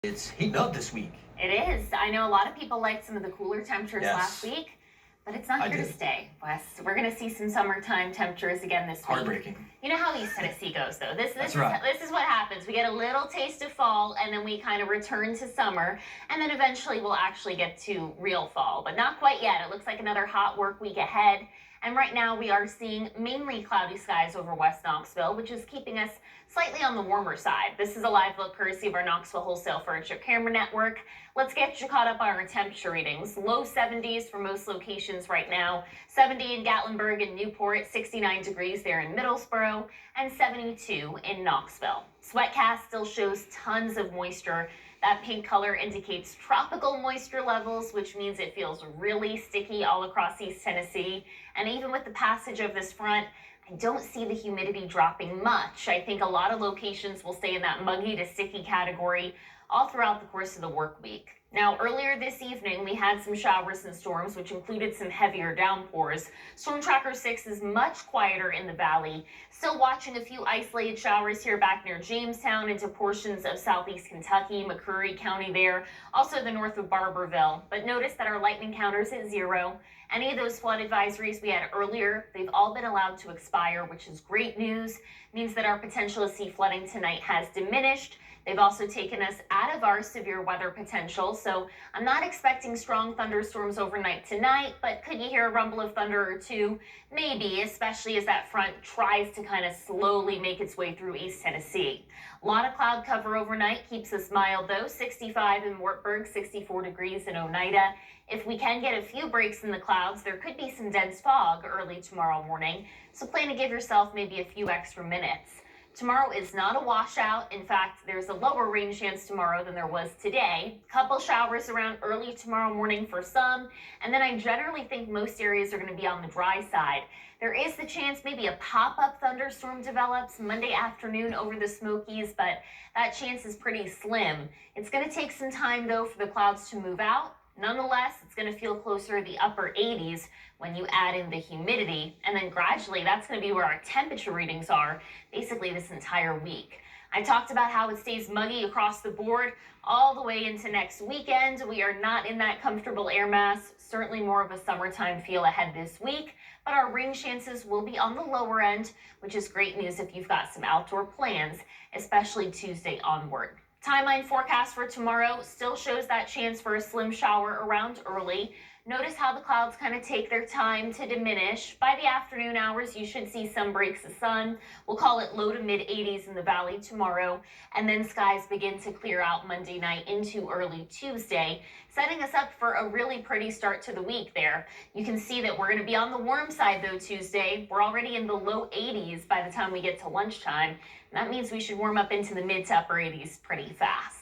It's heating up this week. It is. I know a lot of people liked some of the cooler temperatures Yes. last week, but it's not here to stay, Wes. We're going to see some summertime temperatures again this week. Heartbreaking. You know how East Tennessee goes, though. This is what happens. We get a little taste of fall, and then we kind of return to summer, and then eventually we'll actually get to real fall, but not quite yet. It looks like another hot work week ahead. And right now we are seeing mainly cloudy skies over West Knoxville, which is keeping us slightly on the warmer side. This is a live look courtesy of our Knoxville Wholesale Furniture Camera Network. Let's get you caught up on our temperature readings. Low 70s for most locations right now. 70 in Gatlinburg and Newport, 69 degrees there in Middlesboro, and 72 in Knoxville. Sweatcast still shows tons of moisture. That pink color indicates tropical moisture levels, which means it feels really sticky all across East Tennessee. And even with the passage of this front, I don't see the humidity dropping much. I think a lot of locations will stay in that muggy to sticky category all throughout the course of the work week. Now, earlier this evening, we had some showers and storms, which included some heavier downpours. Storm Tracker 6 is much quieter in the valley. Still watching a few isolated showers here back near Jamestown into portions of southeast Kentucky, McCreary County there, also the north of Barberville. But notice that our lightning counter's at 0. Any of those flood advisories we had earlier, they've all been allowed to expire, which is great news. Means that our potential to see flooding tonight has diminished. They've also taken us out of our severe weather potential, so I'm not expecting strong thunderstorms overnight tonight, but could you hear a rumble of thunder or two? Maybe, especially as that front tries to kind of slowly make its way through East Tennessee. A lot of cloud cover overnight keeps us mild, though. 65 in Wartburg, 64 degrees in Oneida. If we can get a few breaks in the clouds, there could be some dense fog early tomorrow morning, so plan to give yourself maybe a few extra minutes. Tomorrow is not a washout. In fact, there's a lower rain chance tomorrow than there was today. Couple showers around early tomorrow morning for some, and then I generally think most areas are going to be on the dry side. There is the chance maybe a pop-up thunderstorm develops Monday afternoon over the Smokies, but that chance is pretty slim. It's going to take some time, though, for the clouds to move out. Nonetheless, it's going to feel closer to the upper 80s when you add in the humidity, and then gradually that's going to be where our temperature readings are basically this entire week. I talked about how it stays muggy across the board all the way into next weekend. We are not in that comfortable air mass, certainly more of a summertime feel ahead this week, but our rain chances will be on the lower end, which is great news if you've got some outdoor plans, especially Tuesday onward. Timeline forecast for tomorrow still shows that chance for a slim shower around early. Notice how the clouds kind of take their time to diminish. By the afternoon hours, you should see some breaks of sun. We'll call it low to mid 80s in the valley tomorrow. And then skies begin to clear out Monday night into early Tuesday, setting us up for a really pretty start to the week there. You can see that we're going to be on the warm side, though, Tuesday. We're already in the low 80s by the time we get to lunchtime. And that means we should warm up into the mid to upper 80s pretty fast.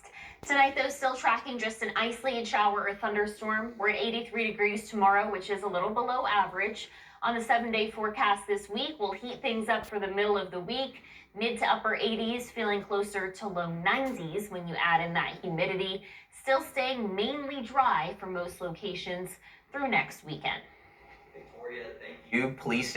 Tonight, though, still tracking just an isolated shower or thunderstorm. We're at 83 degrees tomorrow, which is a little below average. On the 7-day forecast this week, we'll heat things up for the middle of the week. Mid to upper 80s, feeling closer to low 90s when you add in that humidity. Still staying mainly dry for most locations through next weekend. Victoria, thank you. Police